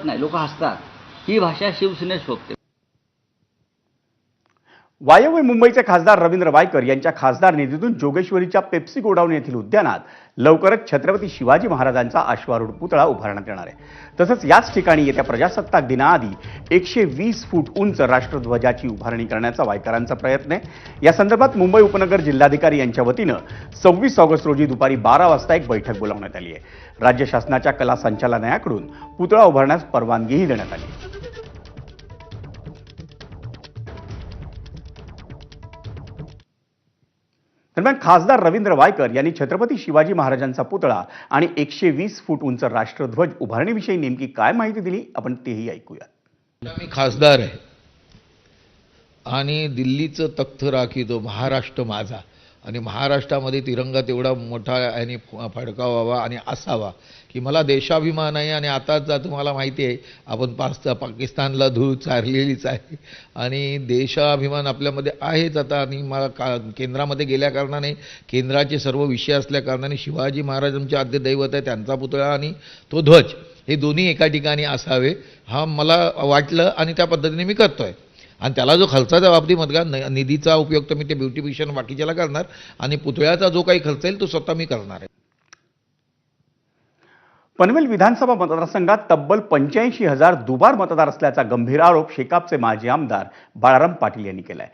हसत नाही, लोक हसतात. ही भाषा शिवसेनेत शोभते. वायव्य मुंबईचे खासदार रवींद्र वायकर यांच्या खासदार निधीतून जोगेश्वरीच्या पेप्सी गोडाऊन येथील उद्यानात लवकरच छत्रपती शिवाजी महाराजांचा अश्वारूढ पुतळा उभारण्यात येणार आहे. तसंच याच ठिकाणी येत्या प्रजासत्ताक दिनाआधी 120 फूट उंच राष्ट्रध्वजाची उभारणी करण्याचा वायकरांचा प्रयत्न आहे. या संदर्भात मुंबई उपनगर जिल्हाधिकारी यांच्या वतीनं 26 ऑगस्ट रोजी दुपारी 12 वाजता एक बैठक बोलावण्यात आली आहे. राज्य शासनाच्या कला संचालनालयाकडून पुतळा उभारण्यास परवानगीही देण्यात आली आहे. दरम्यान खासदार रवींद्र वायकर यांनी छत्रपती शिवाजी महाराजांचा पुतळा आणि 120 फूट उंच राष्ट्रध्वज उभारणीविषयी नेमकी काय माहिती दिली आपण तेही ऐकूया. मी खासदार आहे आणि दिल्लीचं तख्त राखीतो महाराष्ट्र माझा आणि महाराष्ट्रामध्ये तिरंगा तेवढा मोठा आणि फडकावावा आणि असावा की मला देशाभिमान आहे. आणि आता तुम्हाला माहिती आहे आपण पाकिस्तानला धूळ चारलेलीच आहे आणि देशाभिमान आपल्यामध्ये आहेच आता. आणि मला केंद्रामध्ये गेल्या कारणाने केंद्राचे सर्व विषय असल्या कारणाने शिवाजी महाराज आमचे आद्य दैवत आहे, त्यांचा पुतळा आणि तो ध्वज हे दोन्ही एका ठिकाणी असावे हा मला वाटलं आणि त्या पद्धतीने मी करतोय. आणि त्याला जो खर्चाच्या बाबतीमध्ये निधीचा उपयोग तर मी ते ब्युटिफिकेशन बाकीच्याला करणार आणि पुतळ्याचा जो काही खर्च येईल तो स्वतः मी करणार आहे. पनवेल विधानसभा मतदारसंघात तब्बल 85,000 दुबार मतदार असल्याचा गंभीर आरोप शेकापचे माजी आमदार बाळाराम पाटील यांनी केला आहे.